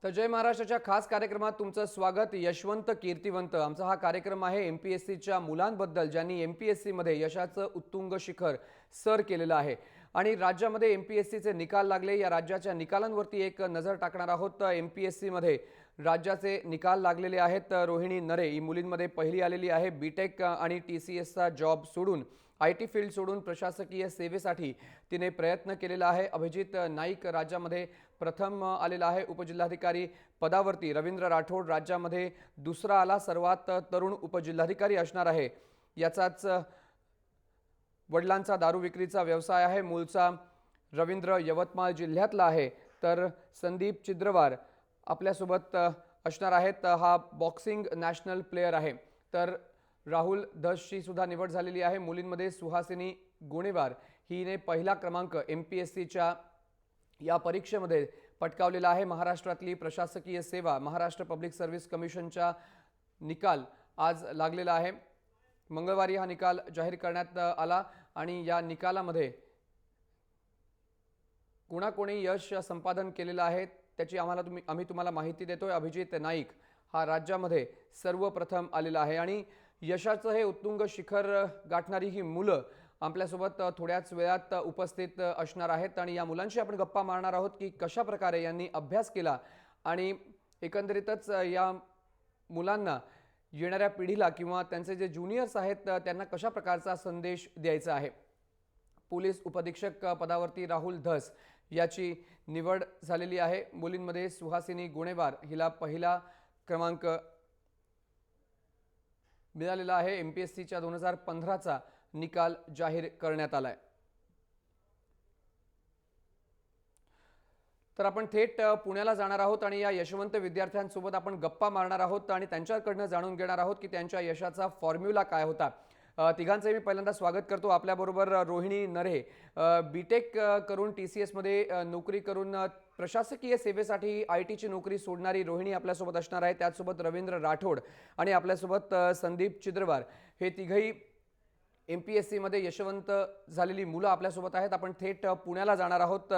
तर जय महाराष्ट्राच्या खास कार्यक्रमात तुमचं स्वागत। यशवंत कीर्तिवंत आमचा हा कार्यक्रम आहे एमपीएससीच्या मुलांबद्दल ज्यांनी एमपीएससी मध्ये यशाचं उत्तुंग शिखर सर केलेलं आहे आणि राज्यामध्ये एमपीएससीचे निकाल लागले। या राज्याच्या निकालांवरती एक नजर टाकणार आहोत। एमपीएससी मध्ये राज्याचे निकाल लागलेले आहेत। रोहिणी नरे ही मुलींमध्ये पहिली आलेली आहे। बीटेक आणि टीसीएसचा जॉब सोडून आयटी फील्ड सोडून प्रशासकीय सेवेसाठी तिने प्रयत्न केलेला आहे। अभिजित नाईक राज्यामध्ये प्रथम आलेला आहे उपजिल्हाधिकारी पदावरती। रवींद्र राठोड राज्यामध्ये दुसरा आला। सर्वात तरुण उपजिल्हाधिकारी असणार आहे। याचाच वडिलांचा दारू विक्रीचा व्यवसाय आहे। मूळचा रवींद्र यवतमाळ जिल्ह्यातला आहे। तर संदीप चिद्रवार आपल्यासोबत असणार आहेत। हा बॉक्सिंग नॅशनल प्लेयर आहे। तर राहुल धसची सुद्धा निवड झालेली आहे। मुलींमध्ये सुहासिनी गुणेवार हिने पहिला क्रमांक एमपीएससीच्या या परीक्षेमध्ये पटकावलेला आहे। महाराष्ट्रातली प्रशासकीय सेवा महाराष्ट्र पब्लिक सर्व्हिस कमिशनचा निकाल आज लागलेला आहे। मंगळवारी हा निकाल जाहीर करण्यात आला आणि या निकालामध्ये कोणाकोणी यश संपादन केलेलं आहे त्याची आम्ही तुम्हाला माहिती देतोय। अभिजित नाईक हा राज्यामध्ये सर्वप्रथम आलेला आहे आणि यशाचं हे उत्तुंग शिखर गाठणारी ही मुलं आपल्यासोबत थोड्याच वेळात उपस्थित असणार आहेत आणि या मुलांशी आपण गप्पा मारणार आहोत की कशा प्रकारे यांनी अभ्यास केला आणि एकंदरीतच या मुलांना येणाऱ्या पिढीला किंवा त्यांचे जे ज्युनियर्स आहेत त्यांना कशा प्रकारचा संदेश द्यायचा आहे। पोलीस उपअधीक्षक पदावरती राहुल धस याची निवड झालेली आहे। मुलींमध्ये सुहासिनी गुणेवार हिला पहिला क्रमांक मिळालेला आहे। एमपीएससीच्या 2015चा निकाल जाहीर करण्यात आलाय। तर आपण थेट पुण्याला जाणार आहोत आणि या यशवंत विद्यार्थ्यांसोबत आपण गप्पा मारणार आहोत आणि त्यांच्याकडनं जाणून घेणार आहोत की त्यांच्या यशाचा फॉर्म्युला काय होता। तिघांचे मी पहिल्यांदा स्वागत करतो। आपल्याबरोबर रोहिणी नरे बीटेक करून टीसीएस मध्ये नोकरी करून प्रशासकीय सेवेसाठी आयटीची नोकरी सोडणारी रोहिणी आपल्यासोबत असणार आहे। त्याचसोबत रवींद्र राठोड आणि आपल्यासोबत संदीप चिद्रवार हे तिघही एमपीएससी मध्ये यशवंत झालेली मुलं आपल्यासोबत आहेत। आपण थेट पुण्याला जाणार आहोत।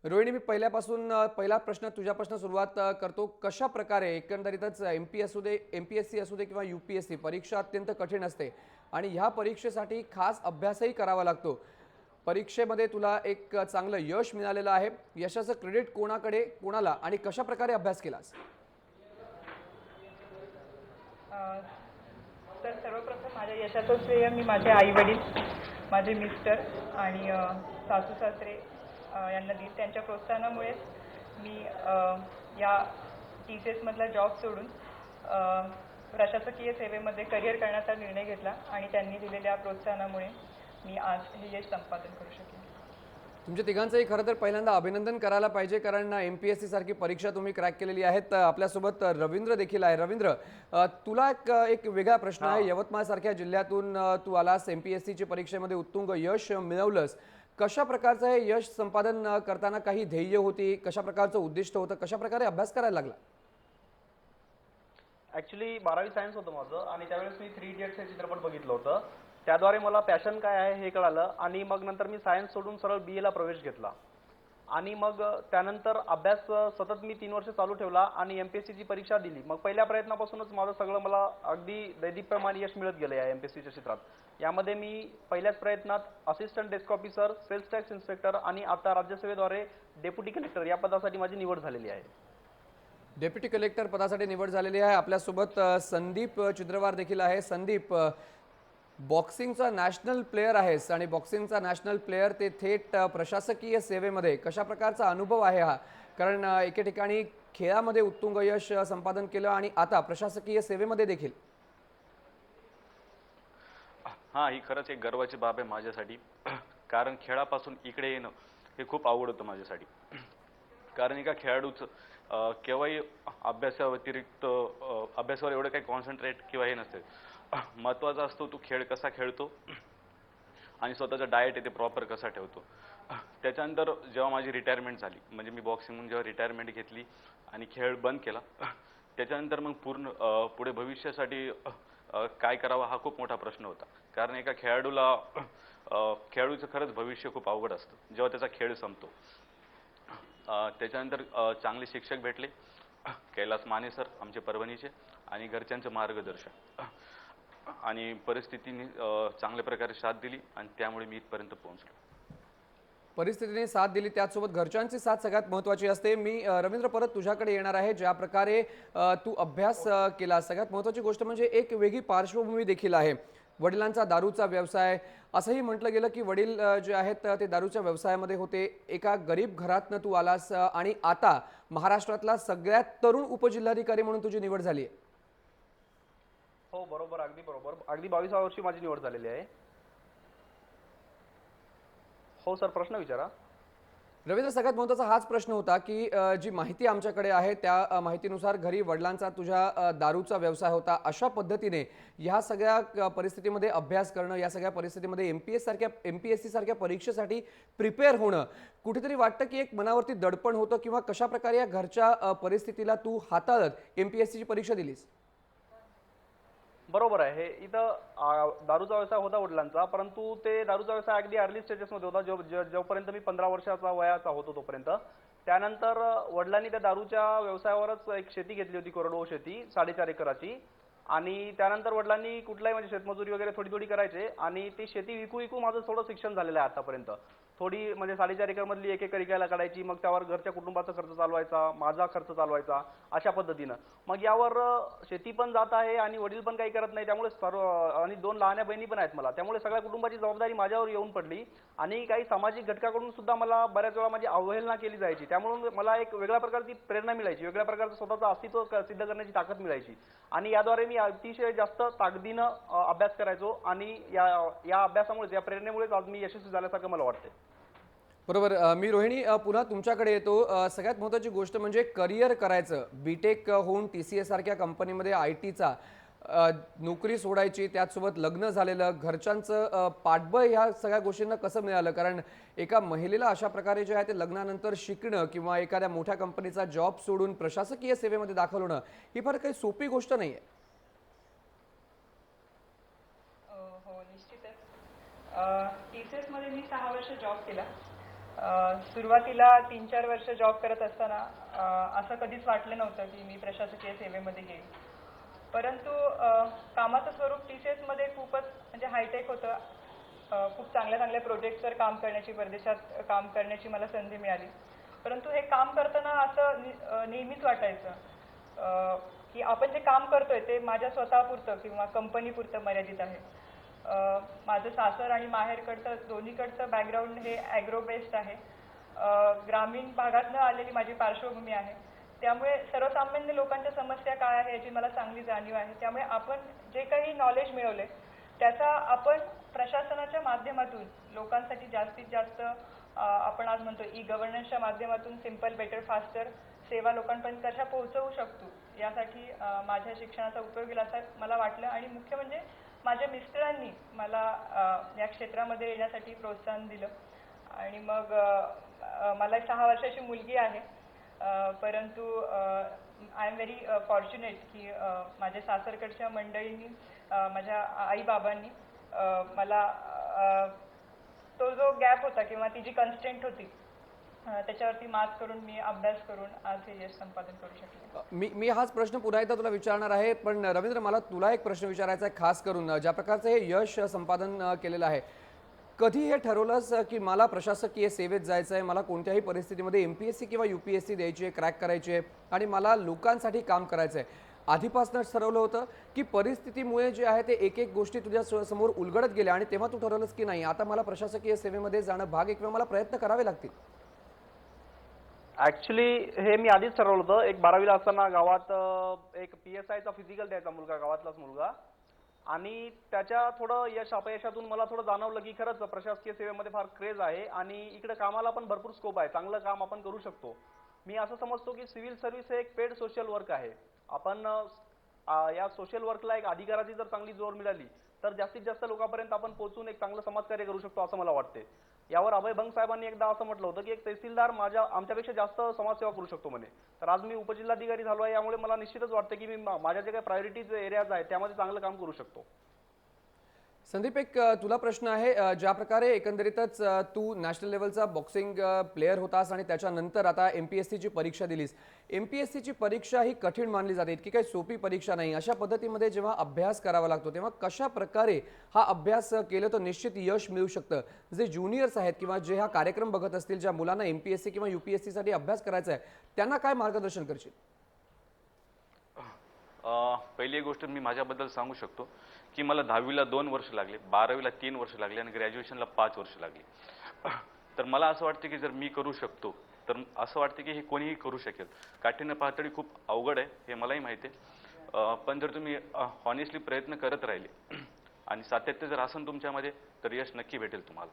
रोहिणी, मी पहिला प्रश्न तुझ्यापासून सुरुवात करतो। कशा प्रकारे एकंदरीतच एमपीएससी असू दे किंवा यूपीएससी परीक्षा अत्यंत कठीण असते आणि ह्या परीक्षेसाठी खास अभ्यासही करावा लागतो। परीक्षेमध्ये तुला एक चांगलं यश मिळालेलं आहे। यशाचं क्रेडिट कोणाला आणि कशा प्रकारे अभ्यास केलास? तर सर्वप्रथम माझ्या यशाचं श्रेय मी माझे आई वडील, माझे मिस्टर आणि सासू सासरे यांना देईन। त्यांच्या प्रोत्साहनामुळेच मी या TCS मधला जॉब सोडून प्रशासकीय सेवेमध्ये करिअर करण्याचा निर्णय घेतला आणि त्यांनी दिलेल्या प्रोत्साहनामुळे मी आज हे यश संपादन करू शकले। तुमच्या तिघांचंही खरं तर पहिल्यांदा अभिनंदन करायला पाहिजे कारण एमपीएससी सारखी परीक्षा तुम्ही क्रॅक केलेली आहे। आपल्यासोबत रवींद्र देखील आहे। रवींद्र, तुला एक वेगळा प्रश्न आहे। यवतमाळ सारख्या जिल्ह्यातून तू आलास, एमपीएससीच्या परीक्षेमध्ये उत्तुंग यश मिळवलंस। कशा प्रकारचं हे यश संपादन करताना काही ध्येय होती, कशा प्रकारचं उद्दिष्ट होतं, कशा प्रकारे अभ्यास करायला लागला? ॲक्च्युली 12वी सायन्स होतं माझं आणि त्यावेळेस मी 3 इडियट्स हे चित्रपट बघितलं होतं। त्याद्वारे मला पॅशन काय आहे हे कळालं आणि मग नंतर मी सायन्स सोडून सरळ BA ला प्रवेश घेतला आणि मग त्यानंतर अभ्यास सतत मी 3 वर्ष चालू ठेवला आणि एमपीएससीची परीक्षा दिली। मग पहिल्या प्रयत्नापासूनच माझं सगळं मला अगदी दैदिप्यमान यश मिळत गेलं या एमपीएससीच्या क्षेत्रात। यामध्ये मी पहिल्याच प्रयत्नात assistant desk officer, sales tax inspector आणि आता राज्यसेवेद्वारे डेप्युटी कलेक्टर या पदासाठी माझी निवड झालेली आहे। डेप्युटी कलेक्टर पदासाठी निवड झालेली आहे। आपल्यासोबत संदीप चिद्रवार देखील आहे। संदीप, बॉक्सिंगचा नॅशनल प्लेयर आहेस आणि बॉक्सिंगचा नॅशनल प्लेयर ते थेट प्रशासकीय सेवेमध्ये कशा प्रकारचा अनुभव आहे हा? कारण एके ठिकाणी खेळामध्ये उत्तुंग यश संपादन केलं आणि आता प्रशासकीय सेवेमध्ये देखील। हां, ही खरंच एक गर्वाची बाब आहे माझ्यासाठी कारण खेळापासून इकडे येणं हे खूप आवड होतं माझ्यासाठी। कारण एका खेळाडूचं केव्हाही अभ्यासाव्यतिरिक्त अभ्यासावर एवढं काही कॉन्सन्ट्रेट किंवा हे नसते। महत्त्वाचा असतो तो खेळ कसा खेळतो आणि स्वतःचा डाएट आहे ते प्रॉपर कसा ठेवतो। त्याच्यानंतर जेव्हा माझी रिटायरमेंट झाली, म्हणजे मी बॉक्सिंगमधून जेव्हा रिटायरमेंट घेतली आणि खेळ बंद केला, त्याच्यानंतर मग पुढे भविष्यासाठी काय करावं हा खूप मोठा प्रश्न होता। कारण एका खेळाडूचं खरंच भविष्य खूप अवघड असतं जेव्हा त्याचा खेळ संपतो। त्याच्यानंतर चांगले शिक्षक भेटले कैलास माने सर आमचे परभणीचे आणि घरच्यांचं मार्गदर्शन आणि परिस्थितीने चांगल्या प्रकारे साथ दिली आणि त्यामुळे मी इथपर्यंत पोहोचलो. परिस्थितीने साथ दिली, त्याचसोबत घरच्यांची साथ सगळ्यात महत्त्वाची असते. मी रवींद्र परत तुझ्याकडे येणार आहे. ज्या प्रकारे तू अभ्यास केला, सगळ्यात महत्त्वाची गोष्ट म्हणजे एक वेगळी पार्श्वभूमी देखील आहे. वडिलांचा दारूचा व्यवसाय, असंही म्हटलं गेलं की वडील जे आहेत ते दारूच्या व्यवसायामध्ये होते. एका गरीब घरातनं तू आलास आणि आता महाराष्ट्रातला सगळ्यात तरुण उपजिल्हाधिकारी म्हणून तुझी निवड झाली आहे. हो बरोबर, अगदी बरोबर. अगदी 22व्या वर्षी माझी निवड झालेली आहे. हो सर, प्रश्न विचारा. रवींद्र, सगळ्यात महत्त्वाचा हाच प्रश्न होता की जी माहिती आमच्याकडे आहे त्या माहितीनुसार घरी वडिलांचा तुझ्या दारूचा व्यवसाय होता. अशा पद्धतीने ह्या सगळ्या परिस्थितीमध्ये अभ्यास करणं, या सगळ्या परिस्थितीमध्ये MPSC सारख्या परीक्षेसाठी प्रिपेअर होणं, कुठेतरी वाटतं की एक मनावरती दडपण होतं, किंवा कशा प्रकारे या घरच्या परिस्थितीला तू हाताळत MPSCची परीक्षा दिलीस? बरोबर आहे. इथं दारूचा व्यवसाय होता वडिलांचा, परंतु ते दारूचा व्यवसाय अगदी अर्ली स्टेजेसमध्ये होता, जोपर्यंत मी 15 वर्षाचा वयाचा होतो तोपर्यंत. त्यानंतर वडिलांनी त्या दारूच्या व्यवसायावरच एक शेती घेतली होती, कोरडवाहू शेती 4.5 एकराची. आणि त्यानंतर वडिलांनी कुठलाही म्हणजे शेतमजुरी वगैरे थोडी थोडी करायचे आणि ती शेती विकू विकू माझं थोडं शिक्षण झालेलं आहे आतापर्यंत. थोडी म्हणजे 4.5 एकरमधली 1 एकर विकायला काढायची, मग त्यावर घरच्या कुटुंबाचा खर्च चालवायचा, माझा खर्च चालवायचा, अशा पद्धतीनं. मग यावर शेती पण जात आहे आणि वडील पण काही करत नाही, त्यामुळे सर्व आणि 2 लहान्या बहिणी पण आहेत मला, त्यामुळे सगळ्या कुटुंबाची जबाबदारी माझ्यावर येऊन पडली. आणि काही सामाजिक घटकाकडून सुद्धा मला बऱ्याच वेळा माझी अवहेलना केली जायची, त्यामुळे मला एक वेगळ्या प्रकारची प्रेरणा मिळायची, वेगळ्या प्रकारचं स्वतःचं अस्तित्व सिद्ध करण्याची ताकद मिळायची. आणि याद्वारे मी अतिशय जास्त ताकदीनं अभ्यास करायचो आणि या अभ्यासामुळेच, या प्रेरणेमुळेच आज मी यशस्वी झाल्यासारखं मला वाटते. बरोबर. मी रोहिणी पुन्हा तुमच्याकडे येतो. सगळ्यात महत्त्वाची गोष्ट म्हणजे करिअर करायचं. BTech होऊन TCS सारख्या कंपनीमध्ये IT चा नोकरी सोडायची, त्याचसोबत लग्न झालेलं, घरच्यांचं पाठबळ, ह्या सगळ्या गोष्टींना कसं मिळालं? कारण एका महिलेला अशा प्रकारे जे आहे ते लग्नानंतर शिकणं किंवा एखाद्या मोठ्या कंपनीचा जॉब सोडून प्रशासकीय सेवेमध्ये दाखल होणं ही फार काही सोपी गोष्ट नाही आहे. हो, निश्चितच. TCS मध्ये मी 6 वर्ष जॉब केला. सुरुवातीला 3-4 वर्ष जॉब करत असताना असं कधीच वाटलं नव्हतं की मी प्रशासकीय सेवेमध्ये घेईन. परंतु कामाचं स्वरूप TCS मध्ये खूपच म्हणजे हायटेक होतं. खूप चांगल्या चांगल्या प्रोजेक्टवर काम करण्याची, परदेशात काम करण्याची मला संधी मिळाली. परंतु हे काम करताना असं नेहमीच वाटायचं की आपण जे काम करतोय ते माझ्या स्वतःपुरतं किंवा कंपनीपुरतं मर्यादित आहे. माझं सासर आणि माहेरकडचं दोन्हीकडचं बॅकग्राऊंड हे ॲग्रो बेस्ड आहे. ग्रामीण भागातनं आलेली माझी पार्श्वभूमी आहे, त्यामुळे सर्वसामान्य लोकांच्या समस्या काय आहे याची मला चांगली जाणीव आहे. त्यामुळे आपण जे काही नॉलेज मिळवले त्याचा आपण प्रशासनाच्या माध्यमातून लोकांसाठी जास्तीत जास्त आपण आज म्हणतो ई-गव्हर्नन्सच्या माध्यमातून सिम्पल, बेटर, फास्टर सेवा लोकांपर्यंत कशा पोहोचवू शकतो, यासाठी माझ्या शिक्षणाचा उपयोग होईल असं मला वाटलं. आणि मुख्य म्हणजे माझ्या मिस्टरांनी मला या क्षेत्रामध्ये येण्यासाठी प्रोत्साहन दिलं. आणि मग मला 6 वर्षाची मुलगी आहे, परंतु आय एम व्हेरी फॉर्च्युनेट की माझ्या सासरकडच्या मंडळींनी, माझ्या आईबाबांनी मला तो जो गॅप होता किंवा ती जी कन्स्टेंट होती त्याच्यावरती मात करून मी अभ्यास करून आज हे यश संपादन करू शकले. मी हाच प्रश्न पुन्हा एकदा तुला विचारणार आहे, पण रवींद्र, मला तुला एक प्रश्न विचारायचा आहे. खास करून ज्या प्रकारचं हे यश संपादन केलेलं आहे, कधी हे ठरवलंस की मला प्रशासकीय सेवेत जायचं आहे, मला कोणत्याही परिस्थितीमध्ये MPSC किंवा UPSC द्यायची आहे, क्रॅक करायची आहे आणि मला लोकांसाठी काम करायचं आहे? आधीपासूनच ठरवलं होतं की परिस्थितीमुळे जे आहे ते एक एक गोष्टी तुझ्या समोर उलगडत गेल्या आणि तेव्हा तू ठरवलंस की नाही, आता मला प्रशासकीय सेवेमध्ये जाणं भाग आहे किंवा मला प्रयत्न करावे लागतील? ऍक्च्युली हे मी आधीच ठरवलं होतं. एक 12वीला असताना गावात एक PSIचा फिजिकल द्यायचा मुलगा, गावातलाच मुलगा, आणि त्याच्या थोडं यश अपयशातून मला थोडं जाणवलं की खरंच प्रशासकीय सेवेमध्ये फार क्रेज आहे आणि इकडे कामाला पण भरपूर स्कोप आहे, चांगलं काम आपण करू शकतो. मी असं समजतो की सिव्हिल सर्व्हिस हे एक पेड सोशल वर्क आहे. आपण या सोशल वर्कला एक अधिकाराची जर चांगली जोड मिळाली तर जास्तीत जास्त लोकांपर्यंत आपण पोहोचून एक चांगलं समाजकार्य करू शकतो असं मला वाटते. यावर अभय बंग साहेबांनी एकदा असं म्हटलं होतं की एक तहसीलदार आमच्यापेक्षा जास्त समाजसेवा करू शकतो म्हणे. तर आज मी उपजिल्हाधिकारी झालो आहे, यामुळे मला निश्चितच वाटतं की मी माझ्या जे काही प्रायोरिटीज एरियाज आहेत त्यामध्ये चांगलं काम करू शकतो. संदीप, एक तुला प्रश्न आहे. ज्या प्रकारे एकंदरीतच तू नॅशनल लेवलचा बॉक्सिंग प्लेअर होतास आणि त्याच्यानंतर आता MPSCची परीक्षा दिलीस. MPSCची परीक्षा ही कठीण मानली जाते, इतकी काही सोपी परीक्षा नाही. अशा पद्धतीमध्ये जेव्हा अभ्यास करावा लागतो तेव्हा कशा प्रकारे हा अभ्यास केलं तर निश्चित यश मिळू शकतं? जे ज्युनियर्स आहेत किंवा जे हा कार्यक्रम बघत असतील, ज्या मुलांना MPSC किंवा UPSC साठी अभ्यास करायचा आहे, त्यांना काय मार्गदर्शन करशील? पहिली एक गोष्ट मी माझ्याबद्दल सांगू शकतो की मला 10वीला 2 वर्ष लागले, 12वीला 3 वर्ष लागले आणि ग्रॅज्युएशनला 5 वर्ष लागली. तर मला असं वाटतं की जर मी करू शकतो तर असं वाटतं की हे कोणीही करू शकेल. काठिण्य पातळी खूप अवघड आहे हे मलाही माहिती आहे. पण जर तुम्ही हॉनेस्टली प्रयत्न करत राहिले आणि सातत्य जर असेल तुमच्यामध्ये तर यश नक्की भेटेल तुम्हाला.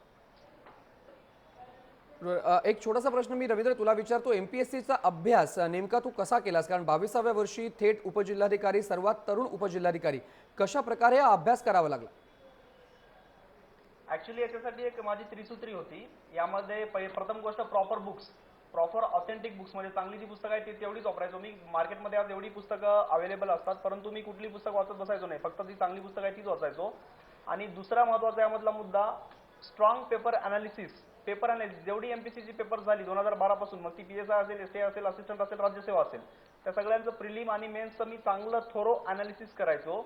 एक छोटासा प्रश्न मी रवींद्र तुला विचारतो. MPSCचा अभ्यास नेमका तू कसा केलास? कारण 22व्या वर्षी थेट उपजिल्हाधिकारी, सर्वात तरुण उपजिल्हाधिकारी, कशा प्रकारे हा अभ्यास करावा लागला? ऍक्च्युली याच्यासाठी एक माझी त्रिसूत्री होती. यामध्ये प्रथम गोष्ट प्रॉपर ऑथेंटिक बुक्स, म्हणजे चांगली जी पुस्तकं आहेत ती तेवढीच वापरायचो मी. मार्केटमध्ये आज एवढी पुस्तकं अवेलेबल असतात, परंतु मी कुठली पुस्तक वाचत बसायचो नाही, फक्त जी चांगली पुस्तकं आहे तीच वाचायचो. आणि दुसरा महत्त्वाचा यामधला मुद्दा, strong paper analysis. Paper analysis जेवढी MPSCची पेपर झाली 2012 पासून, मग ती PSI असेल, SA असेल, असिस्टंट असेल, राज्यसेवा असेल, त्या सगळ्यांचं प्रिलिम आणि मेन्सचं मी चांगलं थोरो अनालिसिस करायचो.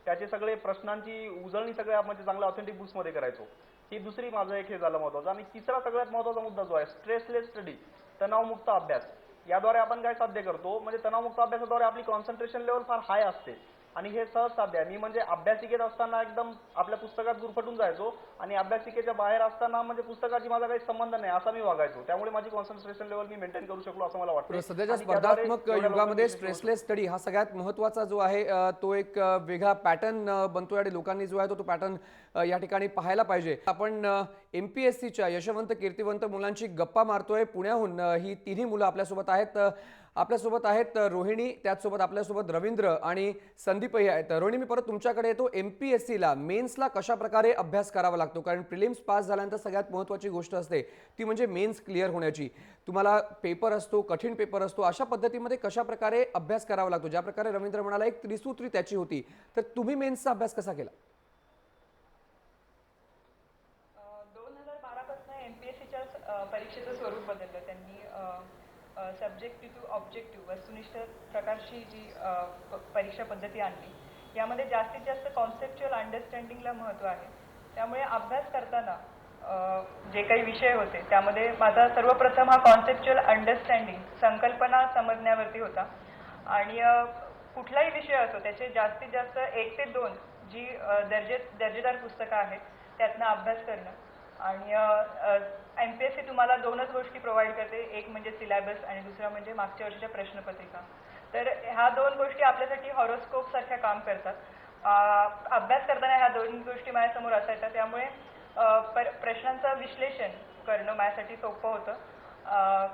त्याचे सगळे प्रश्नांची उजळणी सगळ्या म्हणजे चांगल्या ऑथेंटिक बुक्समध्ये करायचो. ही दुसरी माझं एक हे झालं महत्त्वाचं. आणि तिसरा सगळ्यात महत्त्वाचा मुद्दा जो आहे, स्ट्रेसलेस स्टडी, तणावमुक्त अभ्यास. याद्वारे आपण काय साध्य करतो, म्हणजे तणावमुक्त अभ्यासाद्वारे आपली कॉन्सन्ट्रेशन लेवल फार हाय असते आणि हे सहज साध्य आहे. मी म्हणजे अभ्यासिकेत असताना एकदम आपल्या पुस्तकात गुरफटून जायचो आणि अभ्यासिकेच्या बाहेर असताना म्हणजे पुस्तकाची माझा काही संबंध नाही असा मी वागायचो. त्यामुळे माझी कॉन्सन्ट्रेशन लेवल मी मेंटेन करू शकलो असं मला वाटतं. सध्याच्या आणि त्याद्वारे स्पर्धात्मक एवढ्या युगामध्ये लोकांनी स्ट्रेसलेस स्टडी हा सगळ्यात महत्त्वाचा जो आहे तो एक वेगळा पॅटर्न बनतोय आणि लोकांनी जो आहे तो पॅटर्न या ठिकाणी पाहायला पाहिजे. आपण MPSCच्या यशवंत कीर्तिवंत मुलांची गप्पा मारतोय. पुण्याहून ही तिन्ही मुलं आपल्यासोबत आहेत. आपल्यासोबत आहेत रोहिणी, त्याचसोबत आपल्यासोबत रवींद्र आणि संदीपही आहेत. रोहिणी, मी परत तुमच्याकडे येतो. MPSCला मेन्सला कशा प्रकारे अभ्यास करावा लागतो? कारण प्रिलिम्स पास झाल्यानंतर सगळ्यात महत्त्वाची गोष्ट असते ती म्हणजे मेन्स क्लिअर होण्याची. तुम्हाला पेपर असतो, कठीण पेपर असतो, अशा पद्धतीमध्ये कशा प्रकारे अभ्यास करावा लागतो? ज्या प्रकारे रवींद्र म्हणाला एक त्रिसूत्री त्याची होती, तर तुम्ही मेन्सचा अभ्यास कसा केला? 2012 पासून MPSCच्या परीक्षेचं स्वरूप बदललं त्यांनी. सब्जेक्टिव्ह टू ऑब्जेक्टिव्ह, वस्तुनिष्ठ प्रकारची जी परीक्षा पद्धती आणली. यामध्ये जास्तीत जास्त कॉन्सेप्च्युअल अंडरस्टँडिंगला महत्त्व आहे. त्यामुळे अभ्यास करताना जे काही विषय होते त्यामध्ये माझा सर्वप्रथम हा कॉन्सेप्च्युअल अंडरस्टँडिंग, संकल्पना समजण्यावरती होता. आणि कुठलाही विषय असो त्याचे जास्तीत जास्त 1 ते 2 जी दर्जेदार पुस्तकं आहेत त्यातनं अभ्यास करणं. आणि MPSC तुम्हाला 2च गोष्टी प्रोव्हाइड करते, एक म्हणजे सिलेबस आणि दुसरा म्हणजे मागच्या वर्षीच्या प्रश्नपत्रिका. तर ह्या 2 गोष्टी आपल्यासाठी हॉरोस्कोप सारख्या काम करतात. अभ्यास करताना ह्या 2 गोष्टी माझ्यासमोर असायच्या, त्यामुळे प्रश्नांचं विश्लेषण करणं माझ्यासाठी सोपं होतं.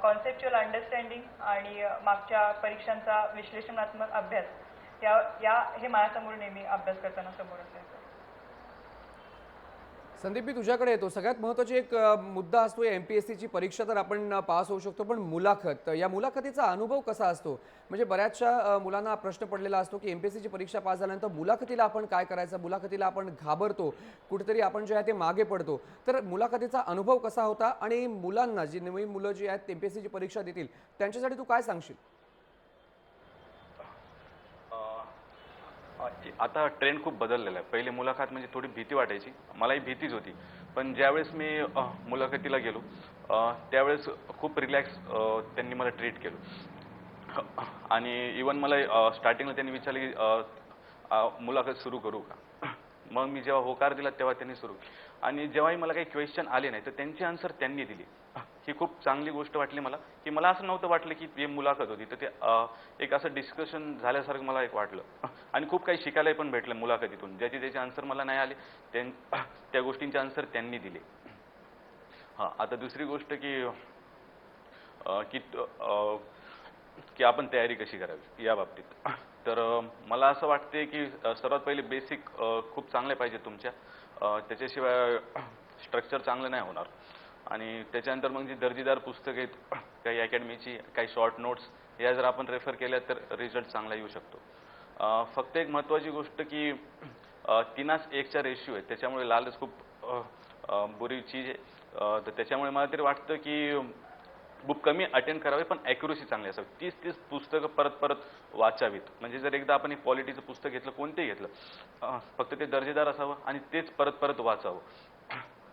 कॉन्सेप्च्युअल अंडरस्टँडिंग आणि मागच्या परीक्षांचा विश्लेषणात्मक अभ्यास हे माझ्यासमोर नेहमी अभ्यास करताना समोर असायचं. संदीप, मी तुझ्याकडे येतो. सगळ्यात महत्त्वाची एक मुद्दा असतो, MPSCची परीक्षा तर आपण पास होऊ शकतो, पण मुलाखत, या मुलाखतीचा अनुभव कसा असतो? म्हणजे बऱ्याचशा मुलांना प्रश्न पडलेला असतो की MPSCची परीक्षा पास झाल्यानंतर मुलाखतीला आपण काय करायचं? मुलाखतीला आपण घाबरतो, कुठेतरी आपण जे आहे ते मागे पडतो. तर मुलाखतीचा अनुभव कसा होता? आणि मुलांना, जी नवीन मुलं जी आहेत MPSCची परीक्षा देतील, त्यांच्यासाठी तू काय सांगशील? आता ट्रेंड खूप बदललेला आहे. पहिले मुलाखत म्हणजे थोडी भीती वाटायची, मलाही भीतीच होती. पण ज्यावेळेस मी मुलाखतीला गेलो त्यावेळेस खूप रिलॅक्स त्यांनी मला ट्रीट केलं. आणि इवन मला स्टार्टिंगला त्यांनी विचारले की मुलाखत सुरू करू का? मग मी जेव्हा होकार दिला तेव्हा त्यांनी सुरू. आणि जेव्हाही मला काही क्वेश्चन आले नाही तर त्यांची आन्सर त्यांनी दिली. ही खूप चांगली गोष्ट वाटली मला, की मला असं नव्हतं वाटलं की हे मुलाखत होती, तर ते एक असं डिस्कशन झाल्यासारखं मला एक वाटलं. आणि खूप काही शिकायला पण भेटलं मुलाखतीतून. त्याचे आन्सर मला नाही आले, त्या गोष्टींचे आन्सर त्यांनी दिले. आता दुसरी गोष्ट की आपण तयारी कशी करावी या बाबतीत. तर मला असं वाटते की सर्वात पहिले बेसिक खूप चांगले पाहिजे तुमच्या. त्याच्याशिवाय स्ट्रक्चर चांगलं नाही होणार. आणि त्याच्यानंतर मग जी दर्जेदार पुस्तकं आहेत, काही अकॅडमीची, काही शॉर्ट नोट्स, या जर आपण रेफर केल्या तर रिझल्ट चांगला येऊ शकतो. फक्त एक महत्त्वाची गोष्ट की 3:1 चा रेशिओ आहे, त्याच्यामुळे लालच खूप बुरी चीज आहे. तर त्याच्यामुळे मला तरी वाटतं की बुक कमी अटेंड करावे पण ॲक्युरसी चांगली असावी. 30 पुस्तकं परत परत वाचावीत. म्हणजे जर एकदा आपण पॉलिटीचं पुस्तक घेतलं, कोणतेही घेतलं, फक्त ते दर्जेदार असावं आणि तेच परत परत वाचावं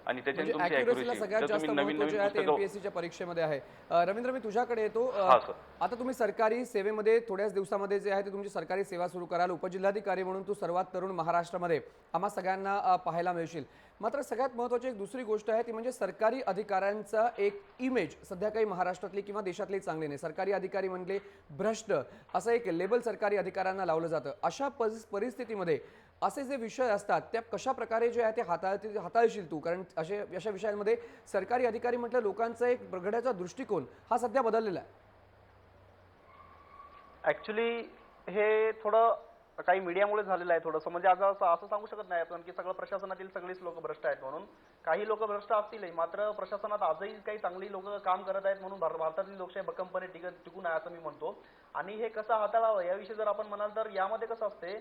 आणि त्याच्याने म्हणजे तुमची ॲक्युरसीला ॲक्युरसी. सगळ्यात जर जास्त तुम्ही नवीन महत्त्व जे नवीन आहे ते पुस्तकं एमपीएससीच्या परीक्षेमध्ये आहे. रवींद्र, मी तुझ्याकडे येतो. हां सर. आता तुम्ही सरकारी सेवेमध्ये थोड्याच दिवसामध्ये जे आहे ते तुमची सरकारी सेवा सुरू कराल. उपजिल्हाधिकारी म्हणून तू सर्वात तरुण महाराष्ट्रामध्ये आम्हा सगळ्यांना पाहायला मिळशील. मात्र सगळ्यात महत्त्वाची एक दुसरी गोष्ट आहे ती म्हणजे सरकारी अधिकाऱ्यांचा एक इमेज सध्या काही महाराष्ट्रातली किंवा देशातली चांगली नाही. सरकारी अधिकारी म्हणले भ्रष्ट असं एक लेबल सरकारी अधिकाऱ्यांना लावलं जातं. अशा परिस्थितीमध्ये असे जे विषय असतात त्या कशा प्रकारे जे आहे ते हाताळशील तू? कारण अशा विषयांमध्ये सरकारी अधिकारी म्हटलं लोकांचा एक बघण्याचा दृष्टिकोन हा सध्या बदललेला आहे. ऍक्च्युली हे थोडं काही मीडियामुळे झालेलं आहे थोडंसं. म्हणजे आज असं सांगू शकत नाही आपण की सगळं प्रशासनातील सगळीच लोक भ्रष्ट आहेत म्हणून. काही लोक भ्रष्ट असतीलही, मात्र प्रशासनात आजही काही चांगली लोक काम करत आहेत म्हणून भारतातील लोकशाही भक्कमपणे टिकून आहे असं मी म्हणतो. आणि हे कसं हाताळावं याविषयी जर आपण म्हणाल तर यामध्ये कसं असते,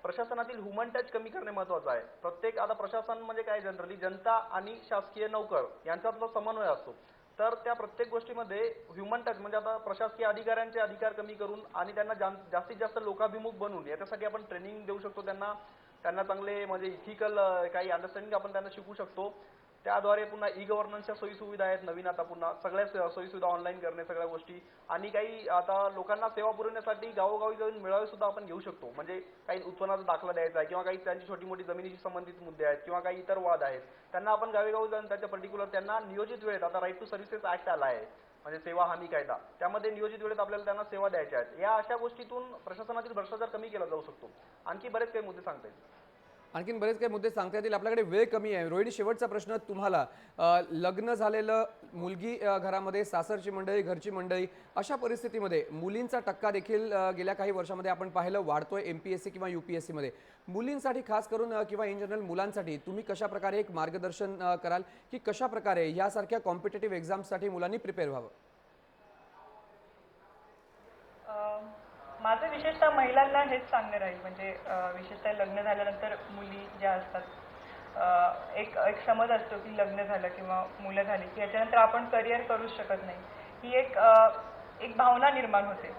प्रशासनातील ह्युमन टच कमी करणे महत्त्वाचं आहे. प्रत्येक आता प्रशासन म्हणजे काय, जनरली जनता आणि शासकीय नोकर यांच्यातला समन्वय असतो. तर त्या प्रत्येक गोष्टीमध्ये ह्युमन टच म्हणजे आता प्रशासकीय अधिकाऱ्यांचे अधिकार कमी करून आणि त्यांना जास्तीत जास्त लोकाभिमुख बनवून याच्यासाठी आपण ट्रेनिंग देऊ शकतो त्यांना चांगले म्हणजे इथिकल काही अंडरस्टँडिंग आपण त्यांना शिकू शकतो. त्याद्वारे पुन्हा ई गव्हर्नन्सच्या सोयी सुविधा आहेत नवीन, आता पुन्हा सगळ्या सोयी सुविधा ऑनलाईन करणे सगळ्या गोष्टी. आणि काही आता लोकांना सेवा पुरवण्यासाठी गावोगावी जाऊन मेळावे सुद्धा आपण घेऊ शकतो. म्हणजे काही उत्पन्नाचा दाखला द्यायचा आहे किंवा काही त्यांची छोटी मोठी जमिनीशी संबंधित मुद्दे आहेत किंवा काही इतर वाद आहेत, त्यांना आपण गावेगावी जाऊन त्याच्या पर्टिक्युलर त्यांना नियोजित वेळेत, आता राईट टू सर्व्हिसेस ऍक्ट आला आहे म्हणजे सेवा हमी कायदा, त्यामध्ये नियोजित वेळेत आपल्याला त्यांना सेवा द्यायच्या आहेत. या अशा गोष्टीतून प्रशासनातील भ्रष्टाचार कमी केला जाऊ शकतो. आणखी बरेच काही मुद्दे सांगता येतील. आणखीन बरेच काही मुद्दे सांगता येतील. आपल्याकडे वेळ कमी आहे. रोहिणी, शेवटचा प्रश्न तुम्हाला. लग्न झालेलं मुलगी घरामध्ये, सासरची मंडळी, घरची मंडळी, अशा परिस्थितीमध्ये मुलींचा टक्का देखील गेल्या काही वर्षामध्ये आपण पाहिलं वाढतोय एमपीएससी किंवा यूपीएससी मध्ये. मुलींसाठी खास करून किंवा इन जनरल मुलांसाठी तुम्ही कशा प्रकारे एक मार्गदर्शन कराल की कशा प्रकारे यासारख्या कॉम्पिटेटिव्ह एक्झामसाठी मुलांनी प्रिपेअर व्हावं? माझं विशेषतः महिलांना हेच सांगणं राहील, म्हणजे विशेषतः लग्न झाल्यानंतर मुली ज्या असतात, एक समज असतो की लग्न झालं किंवा मुलं झाली की याच्यानंतर आपण करिअर करूच शकत नाही, ही एक भावना निर्माण होते.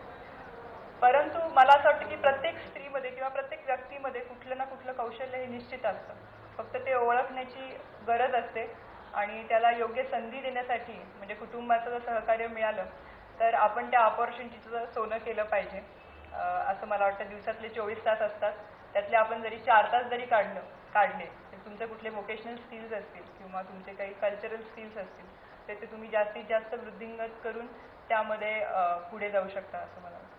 परंतु मला असं वाटतं की प्रत्येक स्त्रीमध्ये किंवा प्रत्येक व्यक्तीमध्ये कुठलं ना कुठलं कौशल्य हे निश्चित असतं. फक्त ते ओळखण्याची गरज असते आणि त्याला योग्य संधी देण्यासाठी म्हणजे कुटुंबाचं जर सहकार्य मिळालं तर आपण त्या ऑपॉर्च्युनिटीचं सोनं केलं पाहिजे. असं मला वाटतं. दिवसातले 24 तास असतात, त्यातले आपण जरी 4 तास जरी काढले तर तुमचे कुठले व्होकेशनल स्किल्स असतील किंवा तुमचे काही कल्चरल स्किल्स असतील तर ते तुम्ही जास्तीत जास्त वृद्धिंगत करून त्यामध्ये पुढे जाऊ शकता असं मला वाटतं.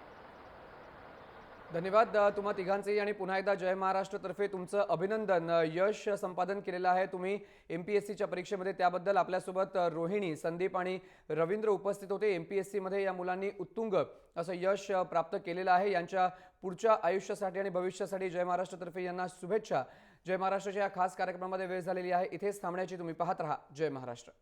धन्यवाद तुम्हा तिघांचेही आणि पुन्हा एकदा जय महाराष्ट्र तर्फे तुमचं अभिनंदन. यश संपादन केलेलं आहे तुम्ही एमपीएससीच्या परीक्षेमध्ये, त्याबद्दल आपल्यासोबत रोहिणी, संदीप आणि रवींद्र उपस्थित होते. एमपीएससीमध्ये या मुलांनी उत्तुंग असं यश प्राप्त केलेलं आहे. यांच्या पुढच्या आयुष्यासाठी आणि भविष्यासाठी जय महाराष्ट्र तर्फे यांना शुभेच्छा. जय महाराष्ट्राच्या या खास कार्यक्रमामध्ये वेळ झालेली आहे. इथेच थांबण्याची. तुम्ही पाहत रहा जय महाराष्ट्र.